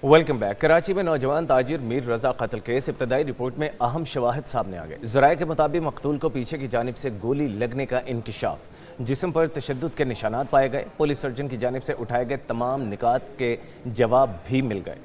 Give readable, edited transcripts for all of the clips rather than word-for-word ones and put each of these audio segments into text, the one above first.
Welcome back. Karachi में नौजवान ताजिर मीर रजा कत्ल केस इब्तदाई रिपोर्ट में अहम शवाहिद सामने आ गए। ज़राए के मुताबिक मकतूल को पीछे की जानिब से गोली लगने का इंकशाफ, जिस्म पर तशद्दुद के निशानात पाए गए। पुलिस सर्जन की जानिब से उठाए गए तमाम निकात के जवाब भी मिल गए।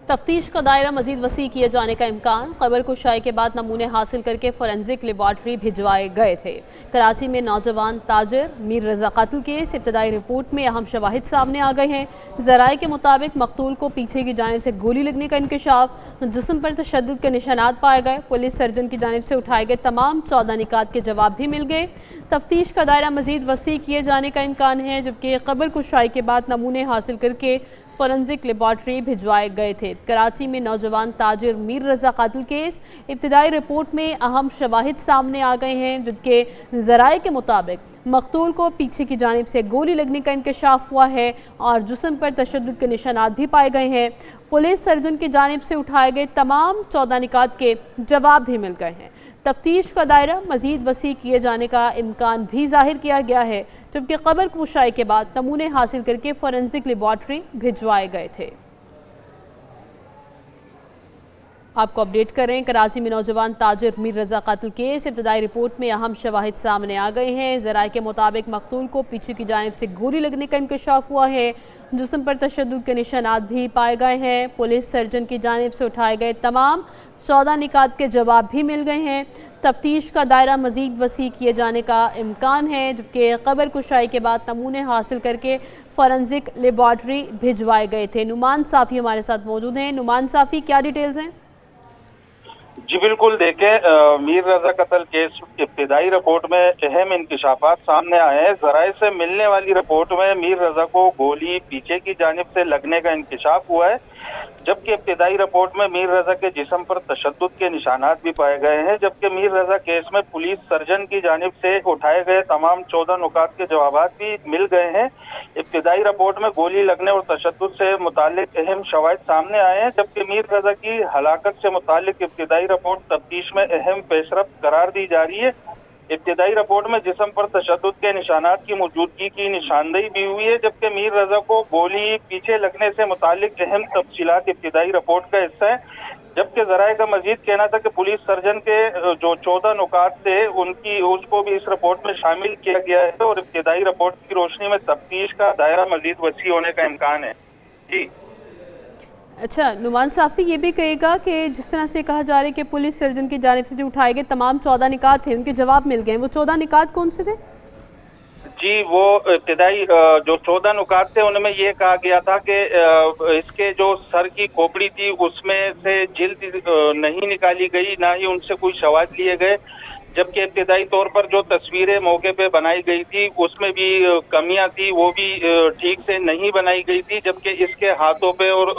तफ्तीश का दायरा मजीद वसी किए जाने का इम्कान। खबर कुशाई के बाद नमूने हासिल करके फॉरेंसिक लेबॉर्ट्री भिजवाए गए थे। कराची में नौजवान ताजिर मीर रजा कत्ल केस इब्तदाई रिपोर्ट में अहम शवाहिद सामने आ गए हैं। ज़राए के मुताबिक मकतूल को पीछे की जानिब से गोली लगने का इंकशाफ, जिस्म पर तशद्दुद के निशानात पाए गए। पुलिस सर्जन की जानिब से उठाए गए तमाम 14 निकात के जवाब भी मिल गए। तफ्तीश का दायरा मजीद वसी किए जाने का इम्कान है, जबकि खबर कुशाई के बाद नमूने हासिल करके फॉरेंसिक लेबॉर्ट्री भिजवाए गए थे। कराची में नौजवान ताजिर मीर रजा कत्ल केस इब्तदाई रिपोर्ट में अहम शवाहिद सामने आ गए हैं, जिनके ज़राए के मुताबिक मकतूल को पीछे की जानिब से गोली लगने का इंकशाफ हुआ है और जिस्म पर तशद्दुद के निशानात भी पाए गए हैं। पुलिस सर्जन की जानिब से उठाए गए तमाम 14 निकात के जवाब भी मिल गए हैं। तफ्तीश का दायरा मजीद वसी किए जाने का इम्कान भी जाहिर किया गया है, जबकि खबर कुशाई के बाद नमूने हासिल करके फॉरेंसिक लेबॉर्ट्री भिजवाए गए थे। आपको अपडेट करें, कराची में नौजवान ताजिर मीर रजा कत्ल केस इब्तदाई रिपोर्ट में अहम शवाहिद सामने आ गए हैं। ज़राए के मुताबिक मकतूल को पीछे की जानिब से गोली लगने का इंकशाफ हुआ है, जिस्म पर तशद्दुद के निशानात भी पाए गए हैं। पुलिस सर्जन की जानिब से उठाए गए तमाम 14 निकात के जवाब भी मिल गए हैं। तफ्तीश का दायरा मजीद वसी किए जाने का इम्कान है, जबकि खबर कुशाई के बाद नमूने हासिल करके फॉरेंसिक लेबॉर्ट्री भिजवाए गए थे। नुमान साफ़ी हमारे साथ मौजूद हैं। नुमान साफ़ी, क्या डिटेल्स हैं? जी बिल्कुल, देखें, मीर रजा कत्ल केस इब्तिदाई रिपोर्ट में अहम इंकशाफात सामने आए हैं। ज़राए से मिलने वाली रिपोर्ट में मीर रजा को गोली पीछे की जानिब से लगने का इंकशाफ हुआ है, जबकि इब्तिदाई रिपोर्ट में मीर रजा के जिस्म पर तशद्दुद के निशानात भी पाए गए हैं। जबकि मीर रजा केस में पुलिस सर्जन की जानिब से उठाए गए तमाम 14 नुकात के जवाब भी मिल गए हैं। इब्तिदाई रिपोर्ट में गोली लगने और तशद्दुद से मुतालिक अहम शवाहिद सामने आए हैं, जबकि मीर रजा की हलाकत से मुतालिक इब्तिदाई रिपोर्ट तफ्तीश में अहम पेशरफ्त करार दी जा रही है। इब्तिदाई रिपोर्ट में जिस्म पर तशद्दुद के निशानात की मौजूदगी की निशानदेही भी हुई है, जबकि मीर रजा को गोली पीछे लगने से मुतालिक अहम तफसीलात इब्तिदाई रिपोर्ट का हिस्सा है। जबकि ज़राए का मजीद कहना था कि पुलिस सर्जन के जो 14 नुकात थे उसको भी इस रिपोर्ट में शामिल किया गया है और इब्तिदाई रिपोर्ट की रोशनी में तफ्तीश का दायरा मजीद वसी होने का इम्कान है। जी अच्छा, नुमान साफ़ी, ये भी कहेगा कि जिस तरह से कहा जा रहा है कि पुलिस सर्जन की जानिब से जो उठाए गए तमाम 14 निकात थे उनके जवाब मिल गए, वो 14 निकात कौन से थे? जी, वो इब्तिदाई जो 14 नुकात थे उनमें ये कहा गया था कि इसके जो सर की खोपड़ी थी उसमें से जिल्द नहीं निकाली गई, ना ही उनसे कोई शवाहिद लिए गए। जबकि इब्तिदाई तौर पर जो तस्वीरें मौके पे बनाई गई थी उसमें भी कमियां थी, वो भी ठीक से नहीं बनाई गई थी। जबकि इसके हाथों पे और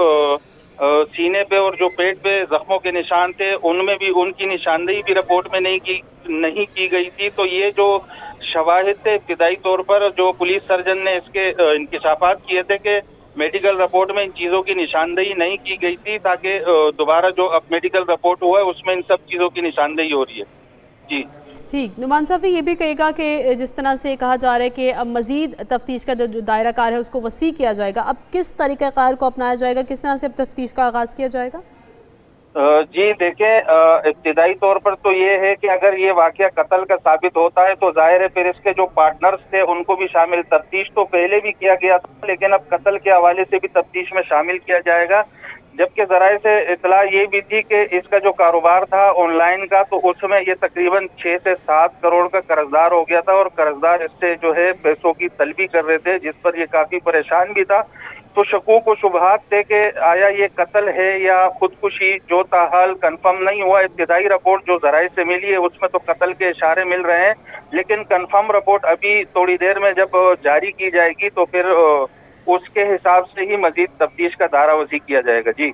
सीने पे और जो पेट पे जख्मों के निशान थे उनमें भी उनकी निशानदेही भी रिपोर्ट में नहीं की गई थी। तो ये जो शवाहिद थे इब्तिदाई तौर पर जो पुलिस सर्जन ने इसके इंकशाफात किए थे कि मेडिकल रिपोर्ट में इन चीज़ों की निशानदेही नहीं की गई थी, ताकि दोबारा जो अब मेडिकल रिपोर्ट हुआ है उसमें इन सब चीज़ों की निशानदेही हो रही है। जी ठीक। नुमान साफ़ी, ये भी कहेगा कि जिस तरह से कहा जा रहा है कि अब मजीद तफ्तीश का जो दायरा कार है उसको वसी किया जाएगा, अब किस तरीक़ाकार को अपनाया जाएगा, किस तरह से अब तफ्तीश का आगाज़ किया जाएगा? जी देखें, इब्तिदाई तौर पर तो ये है कि अगर ये वाक़या कत्ल का साबित होता है तो जाहिर है फिर इसके जो पार्टनर्स थे उनको भी शामिल, तफ्तीश तो पहले भी किया गया था लेकिन अब कत्ल के हवाले से भी तफ्तीश में शामिल किया जाएगा। जबकि ज़राए से इतला ये भी थी कि इसका जो कारोबार था ऑनलाइन का, तो उसमें ये तकरीबन 6 से 7 करोड़ का कर्जदार हो गया था और कर्जदार इससे जो है पैसों की तलबी कर रहे थे, जिस पर ये काफ़ी परेशान भी था। तो शकूक व शुबहात थे कि आया ये कत्ल है या खुदकुशी, जो ताहाल कंफर्म नहीं हुआ। इब्तिदाई रिपोर्ट जो ज़राए से मिली है उसमें तो कत्ल के इशारे मिल रहे हैं, लेकिन कंफर्म रिपोर्ट अभी थोड़ी देर में जब जारी की जाएगी तो फिर उसके हिसाब से ही मजीद तफ्तीश का दायरा वसी किया जाएगा। जी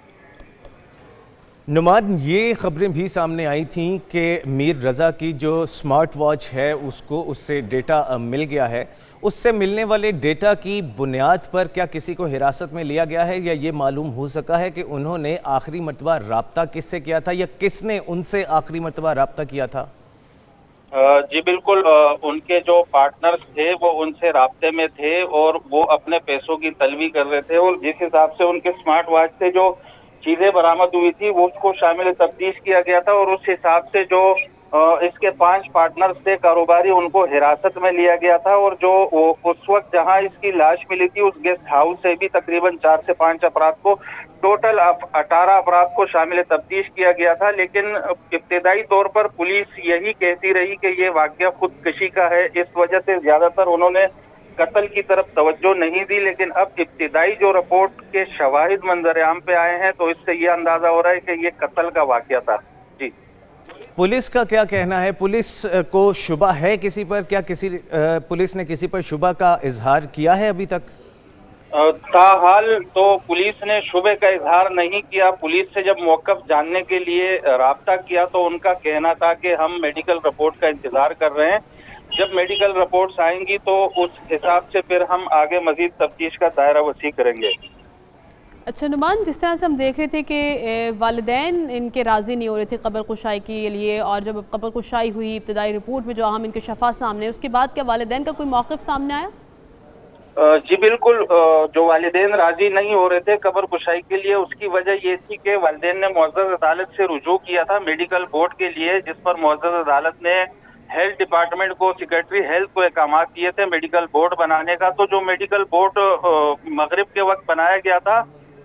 नुमान, ये खबरें भी सामने आई थीं कि मीर रज़ा की जो स्मार्ट वॉच है उससे डेटा मिल गया है। उससे मिलने वाले डेटा की बुनियाद पर क्या किसी को हिरासत में लिया गया है या ये मालूम हो सका है कि उन्होंने आखिरी मरतबा राब्ता किससे किया था या किसने उनसे आखिरी मरतबा राब्ता किया था? जी बिल्कुल, उनके जो पार्टनर्स थे वो उनसे राब्ते में थे और वो अपने पैसों की तलबी कर रहे थे, और जिस हिसाब से उनके स्मार्ट वॉच से जो चीजें बरामद हुई थी वो उसको शामिल तफ्तीश किया गया था, और उस हिसाब से जो इसके 5 पार्टनर्स थे कारोबारी, उनको हिरासत में लिया गया था। और जो उस वक्त जहां इसकी लाश मिली थी उस गेस्ट हाउस से भी तकरीबन 4 से 5 अफराद को, टोटल 18 अफराद को शामिल तफ्तीश किया गया था। लेकिन इब्तिदाई तौर पर पुलिस यही कहती रही कि ये वाकया खुदकशी का है, इस वजह से ज्यादातर उन्होंने कत्ल की तरफ तवज्जो नहीं दी। लेकिन अब इब्तिदाई जो रिपोर्ट के शवाहिद मंजर-ए-आम पे आए हैं तो इससे ये अंदाजा हो रहा है कि ये कत्ल का वाकया था। जी, पुलिस का क्या कहना है? पुलिस को शुबा है किसी पर? क्या पुलिस ने किसी पर शुबा का इजहार किया है अभी तक? ताहाल तो पुलिस ने शुबे का इजहार नहीं किया। पुलिस से जब मौक़िफ़ जानने के लिए राब्ता किया तो उनका कहना था कि हम मेडिकल रिपोर्ट का इंतजार कर रहे हैं, जब मेडिकल रिपोर्ट्स आएंगी तो उस हिसाब से फिर हम आगे मजीद तफ्तीश का दायरा वसी करेंगे। अच्छा नुमान, जिस तरह से हम देख रहे थे कि वालिदैन इनके राज़ी नहीं हो रहे थे कब्र कुशाई के लिए, और जब कब्र कुशाई हुई इब्तिदाई रिपोर्ट में जो अहम इंकशाफात सामने, उसके बाद क्या वालिदैन का कोई मौक़िफ़ सामने आया? जी बिल्कुल, जो वालिदैन राजी नहीं हो रहे थे कब्र कुशाई के लिए, उसकी वजह ये थी कि वालिदैन ने मुअज़्ज़ज़ अदालत से रुजू किया था मेडिकल बोर्ड के लिए, जिस पर मुअज़्ज़ज़ अदालत ने हेल्थ डिपार्टमेंट को, सेक्रेटरी हेल्थ को अहकामात दिए थे मेडिकल बोर्ड बनाने का। तो जो मेडिकल बोर्ड मगरिब के वक्त बनाया गया था,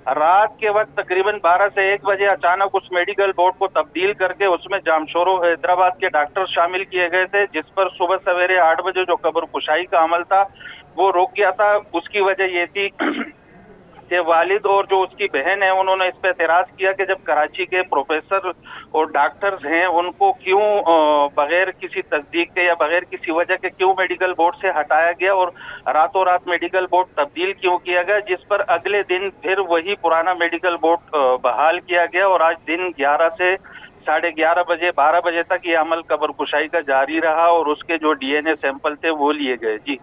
रात के वक्त तकरीबन 12 से 1 बजे अचानक उस मेडिकल बोर्ड को तब्दील करके उसमें जामशोरो हैदराबाद के डॉक्टर शामिल किए गए थे, जिस पर सुबह सवेरे 8 बजे जो कब्र कुशाई का अमल था वो रुक गया था। उसकी वजह ये थी कि वालिद और जो उसकी बहन है उन्होंने इस पर एतराज़ किया कि जब कराची के प्रोफेसर और डॉक्टर्स हैं उनको क्यों बगैर किसी तस्दीक के या बगैर किसी वजह के क्यों मेडिकल बोर्ड से हटाया गया और रातों रात मेडिकल बोर्ड तब्दील क्यों किया गया, जिस पर अगले दिन फिर वही पुराना मेडिकल बोर्ड बहाल किया गया। और आज दिन 11 से 11:30 बजे 12 बजे तक ये अमल कब्र कुशाई का जारी रहा और उसके जो DNA सैंपल थे वो लिए गए। जी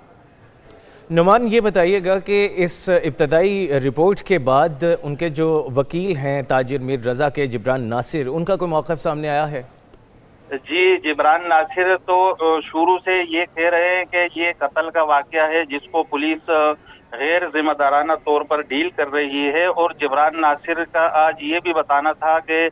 नुमान, ये बताइएगा कि इस इब्तदाई रिपोर्ट के बाद उनके जो वकील हैं ताजिर मीर रज़ा के, जिब्रान नासिर, उनका कोई मौक़िफ़ सामने आया है? जी, जिब्रान नासिर तो शुरू से ये कह रहे हैं कि ये कत्ल का वाकया है जिसको पुलिस गैर जिम्मेदाराना तौर पर डील कर रही है। और जिब्रान नासिर का आज ये भी बताना था कि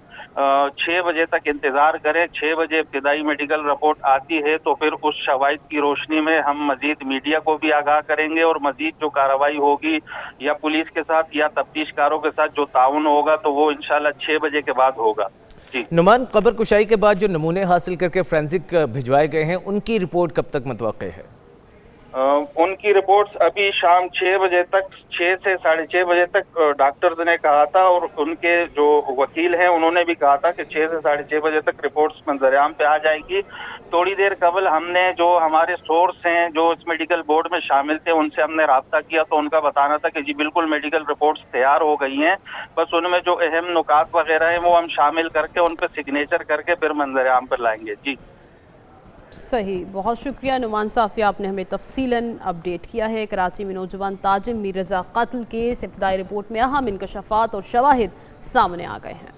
6 बजे तक इंतज़ार करें, 6 बजे इब्तिदाई मेडिकल रिपोर्ट आती है तो फिर उस शवाहिद की रोशनी में हम मजीद मीडिया को भी आगाह करेंगे और मजीद जो कार्रवाई होगी या पुलिस के साथ या तफ्तीशकारों के साथ जो ताउन होगा तो वो इंशाल्लाह 6 बजे के बाद होगा। नुमान, कब्र कुशाई के बाद जो नमूने हासिल करके फोरेंसिक भिजवाए गए हैं उनकी रिपोर्ट कब तक मुतवक्के है? उनकी रिपोर्ट्स अभी शाम 6 बजे तक, 6 से 6:30 बजे तक डॉक्टर्स ने कहा था, और उनके जो वकील हैं उन्होंने भी कहा था कि 6 से 6:30 बजे तक रिपोर्ट्स मंजर-ए-आम पे आ जाएगी। थोड़ी देर कबल हमने जो हमारे सोर्स हैं जो इस मेडिकल बोर्ड में शामिल थे उनसे हमने राब्ता किया तो उनका बताना था कि जी बिल्कुल मेडिकल रिपोर्ट्स तैयार हो गई हैं, बस उनमें जो अहम नुकात वगैरह हैं वो हम शामिल करके उन पर सिग्नेचर करके फिर मंजर-ए-आम पर लाएंगे। जी सही, बहुत शुक्रिया नुमान साफ़ी, आपने हमें तफसीलन अपडेट किया है। कराची में नौजवान ताजिर मीर रज़ा कत्ल केस इब्तिदाई रिपोर्ट में अहम इंकशाफात और शवाहिद सामने आ गए हैं।